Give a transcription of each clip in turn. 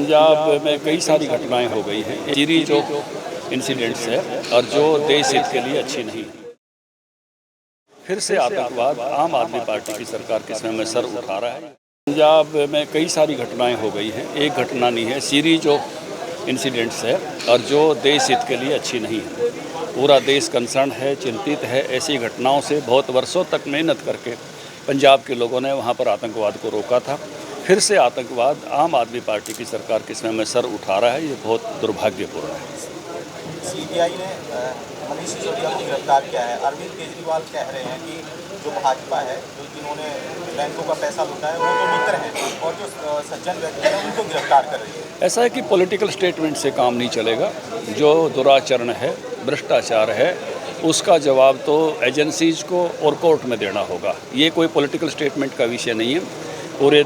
पंजाब में कई सारी घटनाएं हो गई हैं, जीरी जो इंसिडेंट्स है और जो देश हित के लिए अच्छी नहीं। फिर से आतंकवाद आम आदमी पार्टी की सरकार के समय में सर उठा रहा है। पंजाब में कई सारी घटनाएं हो गई हैं, एक घटना नहीं है, सीरीज ऑफ इंसिडेंट्स है और जो देश हित के लिए अच्छी नहीं है। पूरा देश कंसर्न है, चिंतित है। ऐसी घटनाओं से बहुत वर्षों तक मेहनत करके पंजाब के लोगों ने वहाँ पर आतंकवाद को रोका था। फिर से आतंकवाद आम आदमी पार्टी की सरकार के समय में सर उठा रहा है, ये बहुत दुर्भाग्यपूर्ण है। सीबीआई ने मनीष सिसोदिया को गिरफ्तार किया है। अरविंद केजरीवाल कह रहे हैं कि जो भाजपा है, जो जिन्होंने बैंकों का पैसा लूटा है, वो तो मित्र हैं और जो सज्जन व्यक्ति हैं उनको गिरफ्तार कर रही है। ऐसा है कि पॉलिटिकल स्टेटमेंट से काम नहीं चलेगा। जो दुराचरण है, भ्रष्टाचार है, उसका जवाब तो एजेंसीज को और कोर्ट में देना होगा। ये कोई पॉलिटिकल स्टेटमेंट का विषय नहीं है। पूरे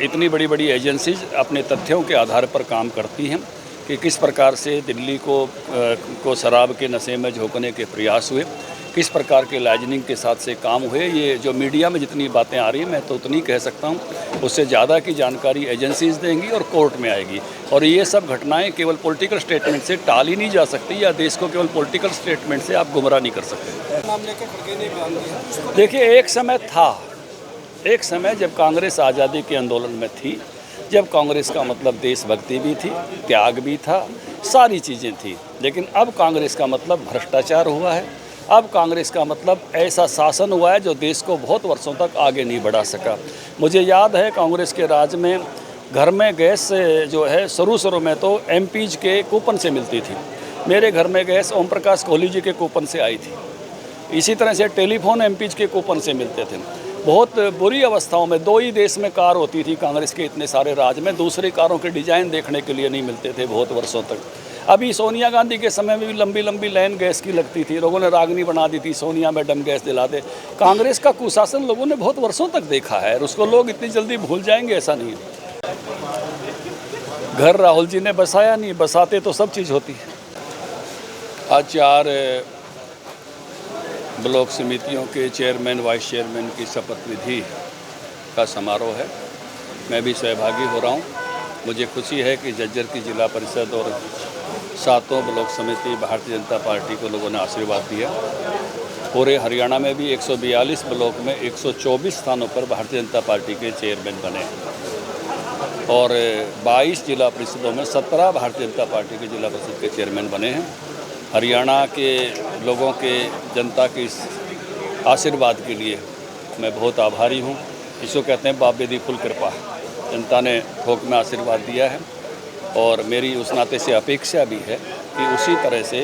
इतनी बड़ी बड़ी एजेंसीज अपने तथ्यों के आधार पर काम करती हैं कि किस प्रकार से दिल्ली को शराब के नशे में झोंकने के प्रयास हुए, किस प्रकार के लाइजनिंग के साथ से काम हुए। ये जो मीडिया में जितनी बातें आ रही हैं, मैं तो उतनी कह सकता हूँ, उससे ज़्यादा की जानकारी एजेंसीज देंगी और कोर्ट में आएगी। और ये सब घटनाएं केवल पॉलिटिकल स्टेटमेंट से टाली नहीं जा सकती, या देश को केवल पॉलिटिकल स्टेटमेंट से आप गुमराह नहीं कर सकते। देखिए, एक समय जब कांग्रेस आज़ादी के आंदोलन में थी, जब कांग्रेस का मतलब देशभक्ति भी थी, त्याग भी था, सारी चीज़ें थी। लेकिन अब कांग्रेस का मतलब भ्रष्टाचार हुआ है। अब कांग्रेस का मतलब ऐसा शासन हुआ है जो देश को बहुत वर्षों तक आगे नहीं बढ़ा सका। मुझे याद है कांग्रेस के राज में घर में गैस जो है शुरू में तो एमपीज के कूपन से मिलती थी। मेरे घर में गैस ओम प्रकाश कोहली जी के कूपन से आई थी। इसी तरह से टेलीफोन एमपीज के कूपन से मिलते थे। बहुत बुरी अवस्थाओं में 2 ही देश में कार होती थी कांग्रेस के इतने सारे राज में, दूसरी कारों के डिज़ाइन देखने के लिए नहीं मिलते थे बहुत वर्षों तक। अभी सोनिया गांधी के समय में भी लंबी लंबी लाइन गैस की लगती थी, लोगों ने रागनी बना दी थी, सोनिया मैडम गैस दिलाते। कांग्रेस का कुशासन लोगों ने बहुत वर्षों तक देखा है और उसको लोग इतनी जल्दी भूल जाएंगे, ऐसा नहीं है। घर राहुल जी ने बसाया नहीं, बसाते तो सब चीज़ होती है। आज 4 ब्लॉक समितियों के चेयरमैन, वाइस चेयरमैन की शपथ विधि का समारोह है। मैं भी सहभागी हो रहा हूँ। मुझे खुशी है कि झज्जर की जिला परिषद और 7 ब्लॉक समिति भारतीय जनता पार्टी को लोगों ने आशीर्वाद दिया। पूरे हरियाणा में भी 142 ब्लॉक में 124 स्थानों पर भारतीय जनता पार्टी के चेयरमैन बने और 22 जिला परिषदों में 17 भारतीय जनता पार्टी के जिला परिषद के चेयरमैन बने हैं। हरियाणा के लोगों के, जनता के इस आशीर्वाद के लिए मैं बहुत आभारी हूँ। इसको कहते हैं बाबे दी फुल कृपा। जनता ने ठोक में आशीर्वाद दिया है और मेरी उस नाते से अपेक्षा भी है कि उसी तरह से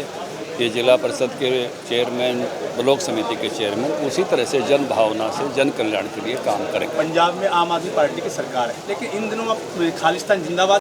ये जिला परिषद के चेयरमैन, ब्लॉक समिति के चेयरमैन उसी तरह से जन भावना से जन कल्याण के लिए काम करें। पंजाब में आम आदमी पार्टी की सरकार है, लेकिन इन दिनों अब खालिस्तान जिंदाबाद